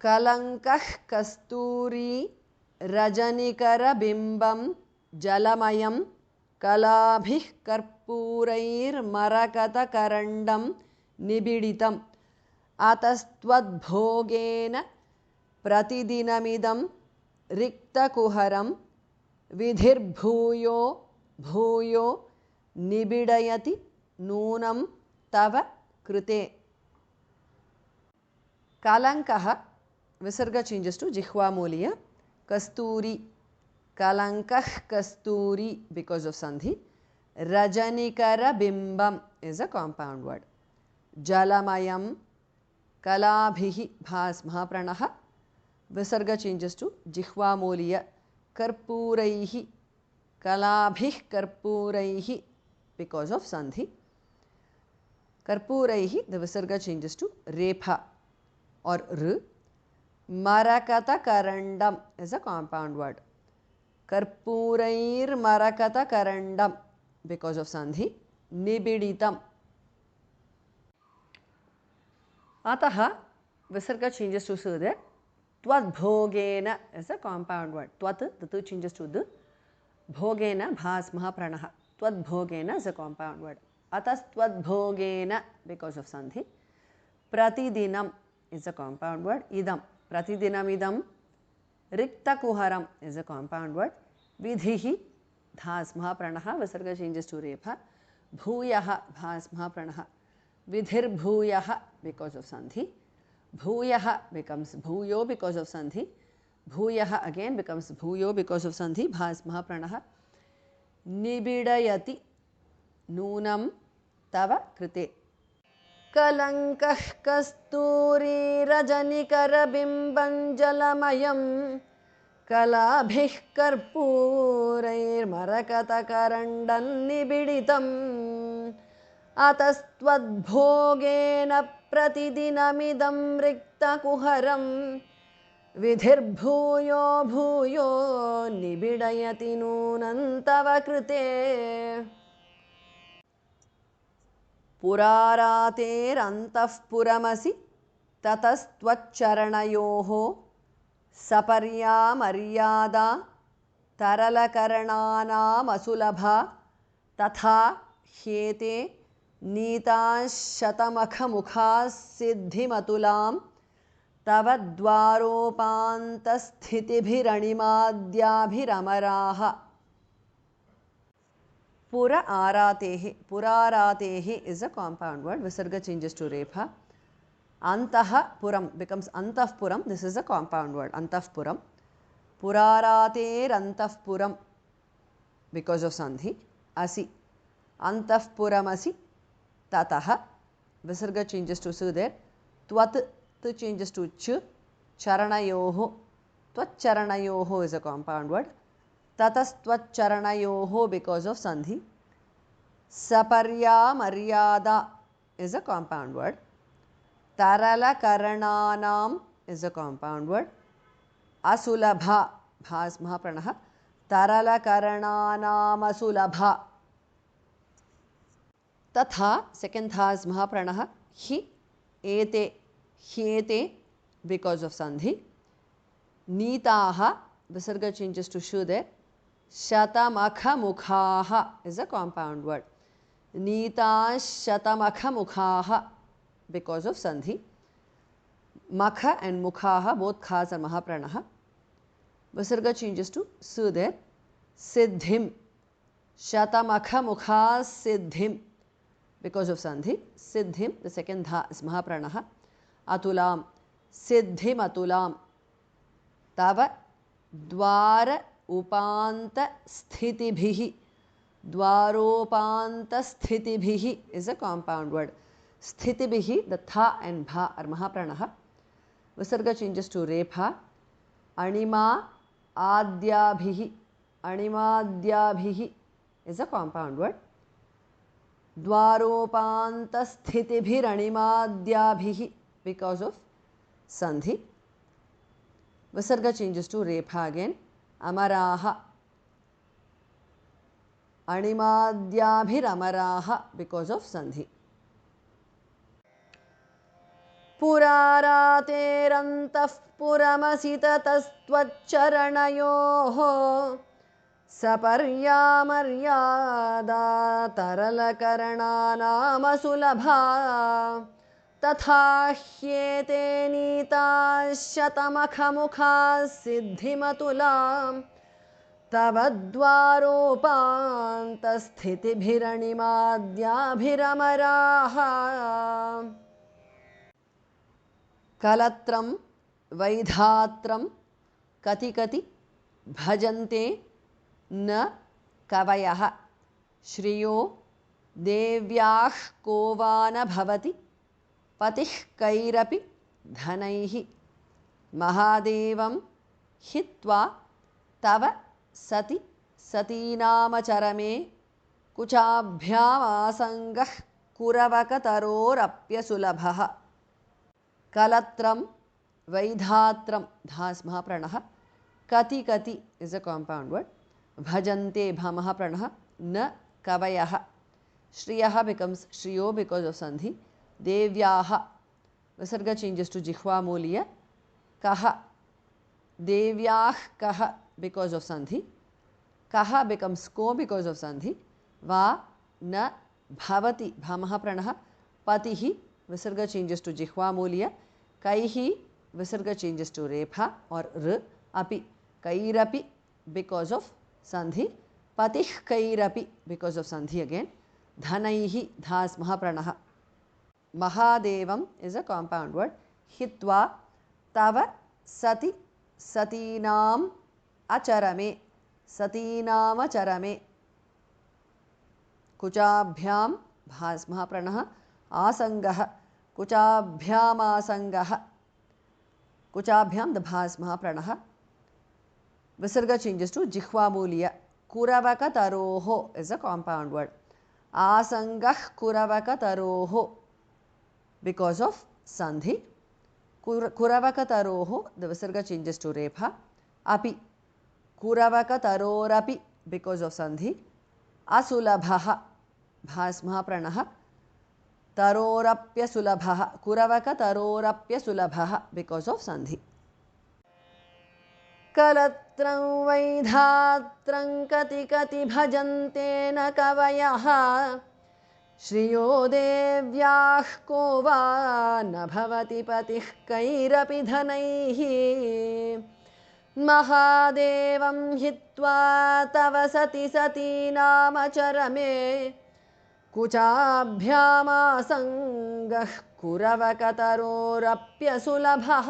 कलङ्कः कस्तूरी रजनिकरबिम्बं जलमयं कलाभिः कर्पूरैर्मरकतकरण्डं निबिडितम् अतस्त्वद्भोगेन प्रतिदिनमिदं रिक्तकुहरं विधिर्भूयो भूयो निबिडयति नूनं तव कृते. कलङ्कः विसर्ग changes to jihvamuliya. Kasturi, kalankah kasturi because of sandhi. Rajanikara bimbam is a compound word. Jalamayam kalabhihi bhas mahapranaha. Visarga changes to jihvamuliya. Karpuraihi kalabhih karpuraihi because of sandhi. Karpuraihi, the visarga changes to repha or r. Marakata karandam is a compound word. Karpurair marakata karandam because of sandhi. Nibiditam. Ataha visarga changes to sudhe. Tvad bhogena is a compound word. Tvat, the two changes to the. Bhogena bhas mahapranaha. Tvad bhogena is a compound word. Atas tvad bhogena because of sandhi. Pratidinam is a compound word. Idam. Pratidinam idam. Rikta kuharam is a compound word. Vidhihi dhas mahapranaha. Visarga changes to repha. Bhuyaha bhas mahapranaha. Vidhir bhuyaha because of sandhi. Bhuyaha becomes bhuyo because of sandhi. Bhuyaha again becomes bhuyo because of sandhi. Bhas mahapranaha. Nibidayati nunam tava krite. Kalankah kasturi rajanikarabimban jalamayam kalabhih karpurair marakatakarandam nibiditam atastvad-bhogena pratidinamidam riktakuharam vidhirbhuyo bhuyo nibidayati nunam tava krite. पुरारातेरन्तःपुरमसि ततस्त्वच्चरणयोः सपर्या मर्यादा तरलकरणानामसुलभा तथा ह्येते नीताशतमखमुखाः सिद्धिमतुलां तव द्वारोपान्तस्थितिभिरणिमाद्याभिरमराः. Pura aratehi. Puraratehi is a compound word. Visarga changes to repha. Antaha puram becomes antah puram. This is a compound word. Antah puram. Purarater antah puram because of sandhi. Asi. Antah puramasi. Tataha. Visarga changes to su there. Tvat changes to ch. Charanayoho. Tvat charanayoho is a compound word. Tatastvatcharanayoho because of sandhi. Saparya maryada is a compound word. Tarala karananam is a compound word. Asulabha bhas mahapranaha. Tarala karananam asulabha. Tatha second thas mahapranaha. Hi ete hyete because of sandhi. Nitaha visarga changes to shu there. Shatamakha mukhaha is a compound word. Nita shatamakha mukhaha because of sandhi. Makha and mukhaha both khas are mahapranaha. Visarga changes to su there. Siddhim. Shatamakha mukha siddhim because of sandhi. Siddhim, the second dha is mahapranaha. Atulam. Siddhim atulam. Tava dvara upanta sthitibhihi. Dwaropanta sthitibhihi is a compound word. Sthitibhihi, the tha and bha are mahapranaha. Visarga changes to repha. Anima adyabhihi. Animadyabhihi is a compound word. Dwaropanta sthitibhiranimadyabhihi because of sandhi. Visarga changes to repha again. Amaraha. Animadyabhiramaraha because of sandhi. पुरारातेरन्तः पुरमसि ततस्त्वच्चरणयोः सपर्यामर्यादा तरलकरणानामसुलभा तथा ह्येते नीताः शतमखमुखाः सिद्धिमतुलां तव द्वारोपान्तस्थितिभिरणिमाद्याभिरमराः कलत्रं वैधात्रं कति कति भजन्ते न कवयः श्रियो देव्याः को वा न भवति पतिः कैरपि धनैः महादेवं हित्वा तव सति सतीनामचरमे कुचाभ्यामासङ्गः कुरवकतरोरप्यसुलभः कलत्रं वैधात्रं धास् महाप्रणः कति कति इस् अ काम्पौण्ड् वर्ड् भजन्ते भमः प्रणः न कवयः श्रियः becomes श्रियो because of sandhi देव्याः विसर्ग changes to जिह्वा मूल्य कः देव्याः कः because of sandhi कः becomes को because of sandhi वा न भवति भमः प्रणः पतिः विसर्ग changes to जिह्वा मूल्य कैहि विसर्ग changes to रेफा or र अपि कैरपि because of sandhi patih kairapi because of sandhi again dhanaihi dhas mahapranah mahadevam is a compound word hitva tava sati satinam acharame kuchabhyam dhas mahapranah asangah kuchabhyam asangah kuchabhyam the bhas mahapranah Visarga changes to Jihva Mulya. Kuravaka taroho is a compound word. Asangah kuravaka taroho because of sandhi. Kuravaka taroho, the Visarga changes to Repha. Api. Kuravaka tarorapi because of sandhi. Asulabhaha bhas mahapranaha. Tarorapya sulabhaha. Kuravaka tarorapya sulabhaha because of sandhi. कलत्रं वैधात्रं कति कति भजन्ते न कवयः श्रियो देव्याः को वा न भवति पतिः कैरपि धनैः महादेवं हित्वा तव सति सतीनामचरमे कुचाभ्यामासङ्गः कुरवकतरोरप्यसुलभः